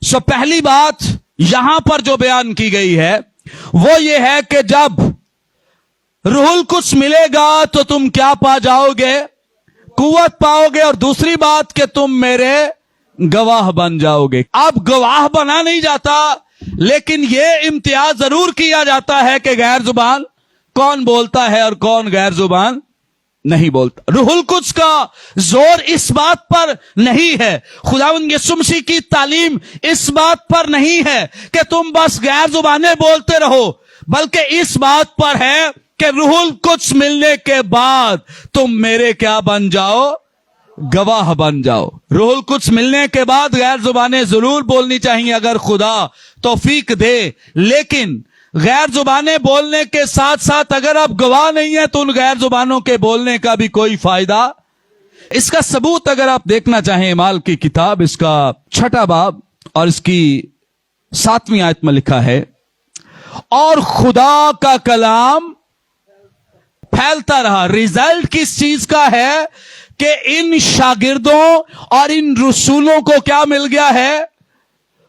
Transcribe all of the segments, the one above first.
سو پہلی بات یہاں پر جو بیان کی گئی ہے وہ یہ ہے کہ جب روح القدس ملے گا تو تم کیا پا جاؤ گے؟ قوت پاؤ گے، اور دوسری بات کہ تم میرے گواہ بن جاؤ گے۔ اب گواہ بنا نہیں جاتا، لیکن یہ امتیاز ضرور کیا جاتا ہے کہ غیر زبان کون بولتا ہے اور کون غیر زبان نہیں بولتا۔ روح القدس کا زور اس بات پر نہیں ہے، خداوند یسوع مسیح کی تعلیم اس بات پر نہیں ہے کہ تم بس غیر زبانیں بولتے رہو، بلکہ اس بات پر ہے کہ روح القدس ملنے کے بعد تم میرے کیا بن جاؤ؟ گواہ بن جاؤ۔ روح القدس ملنے کے بعد غیر زبانیں ضرور بولنی چاہیے اگر خدا توفیق دے، لیکن غیر زبانیں بولنے کے ساتھ ساتھ اگر آپ گواہ نہیں ہیں تو ان غیر زبانوں کے بولنے کا بھی کوئی فائدہ۔ اس کا ثبوت اگر آپ دیکھنا چاہیں اعمال کی کتاب، اس کا 6 باب اور اس کی 7ویں آیت میں لکھا ہے، اور خدا کا کلام پھیلتا رہا۔ ریزلٹ کس چیز کا ہے کہ ان شاگردوں اور ان رسولوں کو کیا مل گیا ہے؟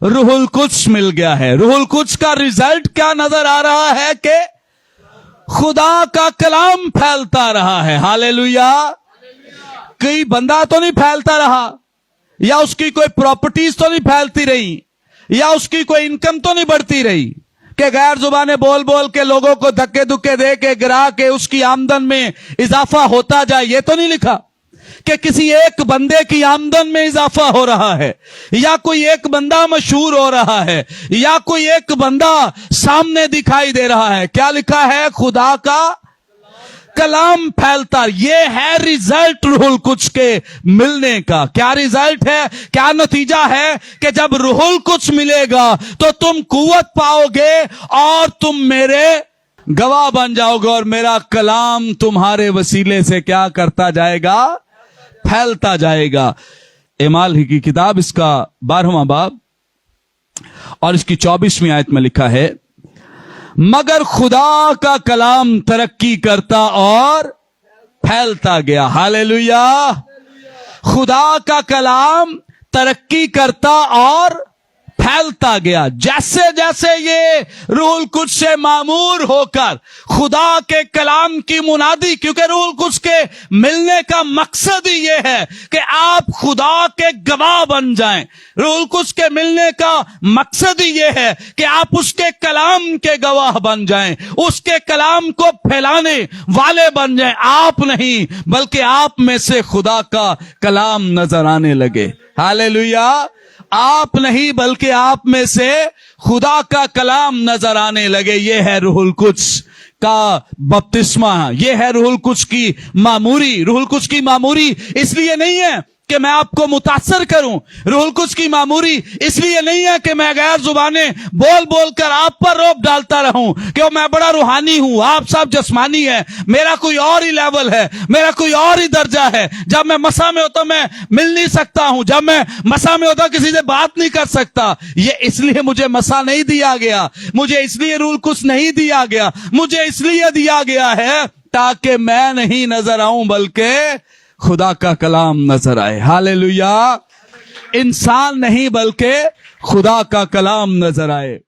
روح القدس مل گیا ہے۔ روح القدس کا ریزلٹ کیا نظر آ رہا ہے کہ خدا کا کلام پھیلتا رہا ہے۔ ہاللیلویا۔ کوئی بندہ تو نہیں پھیلتا رہا، یا اس کی کوئی پراپرٹیز تو نہیں پھیلتی رہی، یا اس کی کوئی انکم تو نہیں بڑھتی رہی کہ غیر زبانیں بول بول کے لوگوں کو دھکے دھکے دے کے گرا کے اس کی آمدن میں اضافہ ہوتا جائے۔ یہ تو نہیں لکھا کہ کسی ایک بندے کی آمدن میں اضافہ ہو رہا ہے، یا کوئی ایک بندہ مشہور ہو رہا ہے، یا کوئی ایک بندہ سامنے دکھائی دے رہا ہے۔ کیا لکھا ہے؟ خدا کا کلام پھیلتا۔ یہ ہے ریزلٹ روح القدس کے ملنے کا۔ کیا ریزلٹ ہے؟ کیا نتیجہ ہے کہ جب روح القدس ملے گا تو تم قوت پاؤ گے اور تم میرے گواہ بن جاؤ گے، اور میرا کلام تمہارے وسیلے سے کیا کرتا جائے گا؟ پھیلتا جائے گا۔ اعمال کی کتاب اس کا 12واں باب اور اس کی 24ویں آیت میں لکھا ہے، مگر خدا کا کلام ترقی کرتا اور پھیلتا گیا۔ ہاللیلویا۔ خدا کا کلام ترقی کرتا اور پھیلتا گیا۔ جیسے جیسے یہ روح القدس سے معمور ہو کر خدا کے کلام کی منادی، کیونکہ روح القدس کے ملنے کا مقصد ہی یہ ہے کہ آپ خدا کے گواہ بن جائیں۔ روح القدس کے ملنے کا مقصد ہی یہ ہے کہ آپ اس کے کلام کے گواہ بن جائیں، اس کے کلام کو پھیلانے والے بن جائیں۔ آپ نہیں بلکہ آپ میں سے خدا کا کلام نظر آنے لگے۔ ہاللیلویا۔ آپ نہیں بلکہ آپ میں سے خدا کا کلام نظر آنے لگے۔ یہ ہے روح القدس کا بپتسمہ، یہ ہے روح القدس کی معموری۔ روح القدس کی معموری اس لیے نہیں ہے کہ میں آپ کو متاثر کروں، روح القدس کی معموری اس لیے نہیں ہے کہ میں غیر زبانیں بول بول کر آپ پر روب ڈالتا رہوں کہ میں بڑا روحانی ہوں، آپ سب جسمانی ہیں، میرا کوئی اور ہی لیول ہے، میرا کوئی اور ہی درجہ ہے۔ جب میں مسا میں ہوتا میں مل نہیں سکتا ہوں، جب میں مسا میں ہوتا کسی سے بات نہیں کر سکتا۔ یہ اس لیے مجھے مسا نہیں دیا گیا، مجھے اس لیے روح القدس نہیں دیا گیا، مجھے اس لیے دیا گیا ہے تاکہ میں نہیں نظر آؤں بلکہ خدا کا کلام نظر آئے۔ ہاللیلویا۔ انسان نہیں بلکہ خدا کا کلام نظر آئے۔